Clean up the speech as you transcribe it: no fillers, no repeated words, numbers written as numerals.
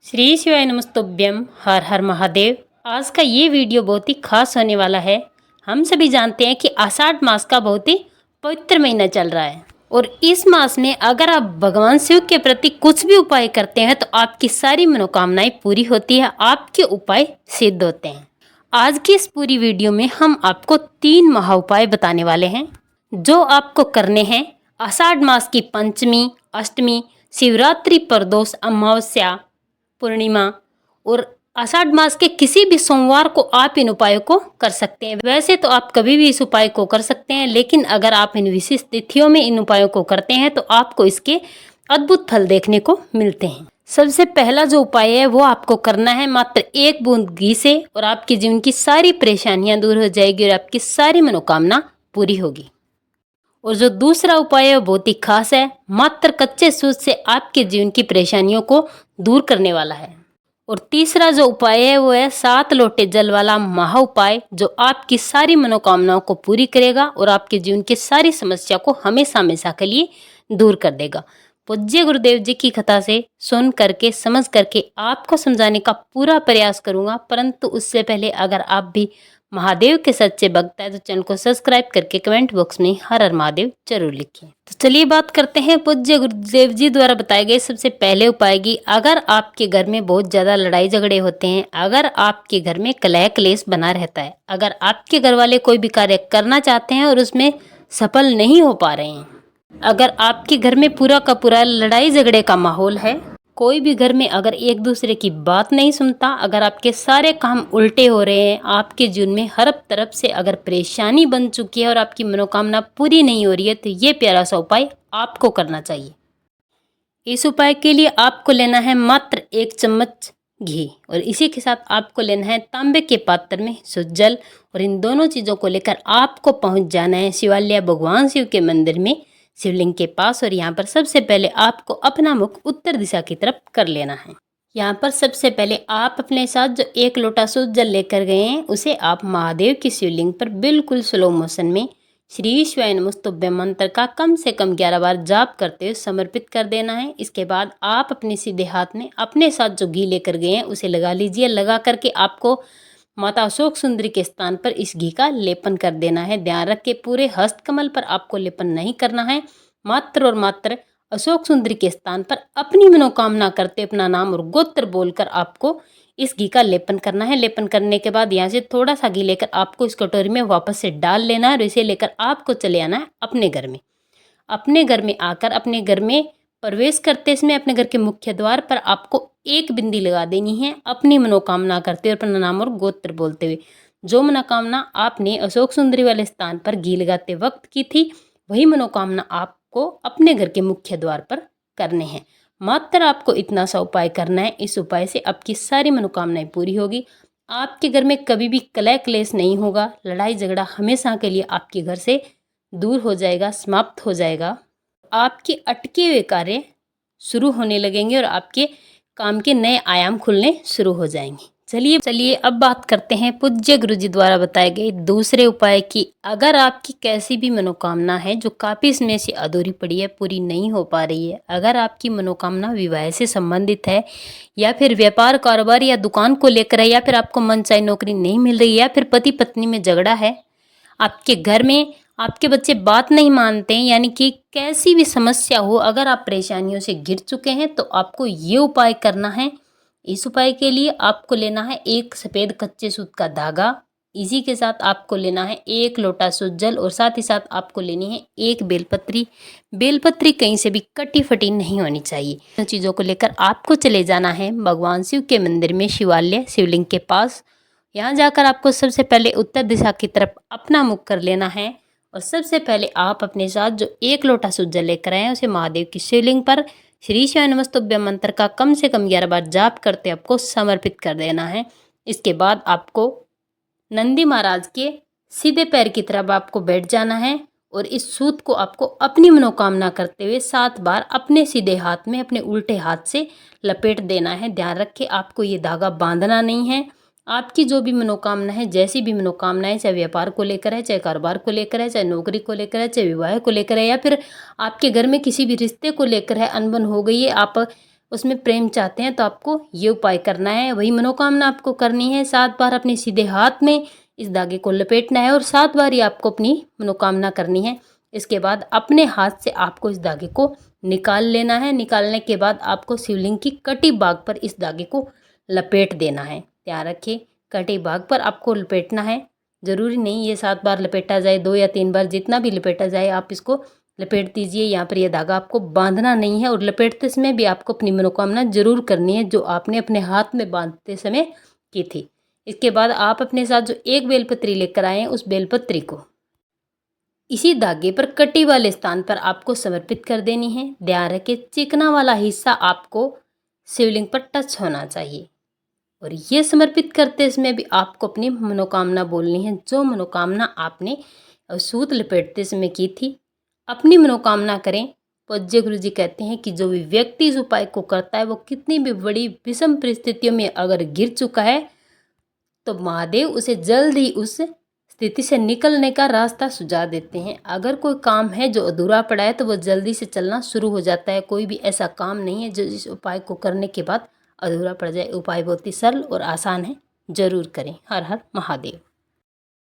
श्री शिवाय नमस्तुभ्यम। हर हर महादेव। आज का ये वीडियो बहुत ही खास होने वाला है। हम सभी जानते हैं कि आषाढ़ मास का बहुत ही पवित्र महीना चल रहा है और इस मास में अगर आप भगवान शिव के प्रति कुछ भी उपाय करते हैं तो आपकी सारी मनोकामनाएं पूरी होती है, आपके उपाय सिद्ध होते हैं। आज की इस पूरी वीडियो में हम आपको 3 महा उपाय बताने वाले हैं जो आपको करने हैं आषाढ़ मास की पंचमी, अष्टमी, शिवरात्रि, प्रदोष, अमावस्या, पूर्णिमा और आषाढ़ मास के किसी भी सोमवार को आप इन उपायों को कर सकते हैं। वैसे तो आप कभी भी इस उपाय को कर सकते हैं, लेकिन अगर आप इन विशेष तिथियों में इन उपायों को करते हैं तो आपको इसके अद्भुत फल देखने को मिलते हैं। सबसे पहला जो उपाय है वो आपको करना है मात्र 1 बूंद घी से, और आपके जीवन की सारी परेशानियां दूर हो जाएगी और आपकी सारी मनोकामना पूरी होगी। और जो दूसरा उपाय है वो बहुत ही खास है, मात्र कच्चे दूध से आपके जीवन की परेशानियों को दूर करने वाला है। और तीसरा जो उपाय है वो है 7 लोटे जल वाला महा उपाय, जो आपकी सारी मनोकामनाओं को पूरी करेगा और आपके जीवन की सारी समस्या को हमेशा हमेशा के लिए दूर कर देगा। पूज्य गुरुदेव जी की कथा से सुन करके समझ करके आपको समझाने का पूरा प्रयास करूंगा, परंतु उससे पहले अगर आप भी महादेव के सच्चे भक्त है तो चैनल को सब्सक्राइब करके कमेंट बॉक्स में हर हर महादेव जरूर लिखिए। तो चलिए बात करते हैं पूज्य गुरुदेव जी द्वारा बताए गए सबसे पहले उपाय की। अगर आपके घर में बहुत ज्यादा लड़ाई झगड़े होते हैं, अगर आपके घर में कलह क्लेश बना रहता है, अगर आपके घर वाले कोई भी कार्य करना चाहते हैं और उसमें सफल नहीं हो पा रहे हैं, अगर आपके घर में पूरा का पूरा लड़ाई झगड़े का माहौल है, कोई भी घर में अगर एक दूसरे की बात नहीं सुनता, अगर आपके सारे काम उल्टे हो रहे हैं, आपके जीवन में हर तरफ से अगर परेशानी बन चुकी है और आपकी मनोकामना पूरी नहीं हो रही है, तो ये प्यारा सा उपाय आपको करना चाहिए। इस उपाय के लिए आपको लेना है मात्र 1 चम्मच घी, और इसी के साथ आपको लेना है तांबे के पात्र में शुद्ध जल, और इन दोनों चीज़ों को लेकर आपको पहुंच जाना है शिवालय भगवान शिव के मंदिर में, शिवलिंग के पास। और यहाँ पर सबसे पहले आपको अपना मुख उत्तर दिशा की तरफ कर लेना है। यहाँ पर सबसे पहले आप अपने साथ जो 1 लोटा शुद्ध जल लेकर गए हैं उसे आप महादेव की शिवलिंग पर बिल्कुल स्लो मोशन में श्री शिवाय नमस्तुभ्यं मंत्र का कम से कम 11 बार जाप करते हुए समर्पित कर देना है। इसके बाद आप अपने सीधे हाथ में अपने साथ जो घी लेकर गए हैं उसे लगा लीजिए। लगा करके आपको माता अशोक सुंदरी के स्थान पर इस घी का लेपन कर देना है। ध्यान रख के पूरे हस्त कमल पर आपको लेपन नहीं करना है, मात्र और मात्र अशोक सुंदरी के स्थान पर अपनी मनोकामना करते अपना नाम और गोत्र बोलकर आपको इस घी का लेपन करना है। लेपन करने के बाद यहाँ से थोड़ा सा घी लेकर आपको इस कटोरी में वापस से डाल लेना है और इसे लेकर आपको चले आना है अपने घर में। अपने घर में आकर अपने घर में प्रवेश करते समय अपने घर के मुख्य द्वार पर आपको 1 बिंदी लगा देनी है, अपनी मनोकामना करते हुए अपना नाम और गोत्र बोलते हुए। जो मनोकामना आपने अशोक सुंदरी वाले स्थान पर घी लगाते वक्त की थी, वही मनोकामना आपको अपने घर के मुख्य द्वार पर करने हैं। मात्र आपको इतना सा उपाय करना है। इस उपाय से आपकी सारी मनोकामनाएं पूरी होगी। आपके घर में कभी भी कलह क्लेश नहीं होगा, लड़ाई झगड़ा हमेशा के लिए आपके घर से दूर हो जाएगा, समाप्त हो जाएगा। आपके अटके हुए कार्य शुरू होने लगेंगे और आपके काम के नए आयाम खुलने शुरू हो जाएंगे। चलिए अब बात करते हैं पूज्य गुरु जी द्वारा बताए गए दूसरे उपाय की। अगर आपकी कैसी भी मनोकामना है जो काफी समय से अधूरी पड़ी है, पूरी नहीं हो पा रही है, अगर आपकी मनोकामना विवाह से संबंधित है, या फिर व्यापार कारोबार या दुकान को लेकर है, या फिर आपको मनचाही नौकरी नहीं मिल रही है, या फिर पति पत्नी में झगड़ा है, आपके घर में आपके बच्चे बात नहीं मानते हैं, यानी कि कैसी भी समस्या हो, अगर आप परेशानियों से घिर चुके हैं तो आपको ये उपाय करना है। इस उपाय के लिए आपको लेना है 1 सफ़ेद कच्चे सूत का धागा, इसी के साथ आपको लेना है 1 लोटा शुद्ध जल, और साथ ही साथ आपको लेनी है 1 बेलपत्री। बेलपत्री कहीं से भी कटी फटी नहीं होनी चाहिए। इन चीज़ों को लेकर आपको चले जाना है भगवान शिव के मंदिर में, शिवालय शिवलिंग के पास। यहाँ जाकर आपको सबसे पहले उत्तर दिशा की तरफ अपना मुख कर लेना है, और सबसे पहले आप अपने साथ जो 1 लोटा शुद्ध जल लेकर आए हैं उसे महादेव की शिवलिंग पर श्री शिवाय नमस्तुभ्यं मंत्र का कम से कम 11 बार जाप करते आपको समर्पित कर देना है। इसके बाद आपको नंदी महाराज के सीधे पैर की तरफ आपको बैठ जाना है, और इस सूत को आपको अपनी मनोकामना करते हुए 7 बार अपने सीधे हाथ में अपने उल्टे हाथ से लपेट देना है। ध्यान रखें आपको ये धागा बांधना नहीं है। आपकी जो भी मनोकामना है, जैसी भी मनोकामना है, चाहे व्यापार को लेकर है, चाहे कारोबार को लेकर है, चाहे नौकरी को लेकर है, चाहे विवाह को लेकर है, या फिर आपके घर में किसी भी रिश्ते को लेकर है, अनबन हो गई है, आप उसमें प्रेम चाहते हैं तो आपको ये उपाय करना है, वही मनोकामना आपको करनी है। 7 बार अपने सीधे हाथ में इस धागे को लपेटना है और 7 बार ही आपको अपनी मनोकामना करनी है। इसके बाद अपने हाथ से आपको इस धागे को निकाल लेना है। निकालने के बाद आपको शिवलिंग की कटी भाग पर इस धागे को लपेट देना है। ध्यान रखिए, कटी भाग पर आपको लपेटना है। ज़रूरी नहीं ये 7 बार लपेटा जाए, 2 या 3 बार जितना भी लपेटा जाए आप इसको लपेट दीजिए। यहाँ पर यह धागा आपको बांधना नहीं है और लपेटते समय भी आपको अपनी मनोकामना जरूर करनी है जो आपने अपने हाथ में बांधते समय की थी। इसके बाद आप अपने साथ जो एक बेलपत्री लेकर आए हैं उस बेलपत्री को इसी धागे पर कटी वाले स्थान पर आपको समर्पित कर देनी है। ध्यान रखें, चिकना वाला हिस्सा आपको शिवलिंग पर टच होना चाहिए और ये समर्पित करते समय भी आपको अपनी मनोकामना बोलनी है, जो मनोकामना आपने सूत लपेटते समय की थी। अपनी मनोकामना करें। पूज्य गुरु जी कहते हैं कि जो भी व्यक्ति इस उपाय को करता है वो कितनी भी बड़ी विषम परिस्थितियों में अगर गिर चुका है तो महादेव उसे जल्द ही उस स्थिति से निकलने का रास्ता सुझा देते हैं। अगर कोई काम है जो अधूरा पड़ा है तो वो जल्दी से चलना शुरू हो जाता है। कोई भी ऐसा काम नहीं है जो इस उपाय को करने के बाद अधूरा पड़ जाए। उपाय बहुत ही सरल और आसान है, जरूर करें। हर हर महादेव।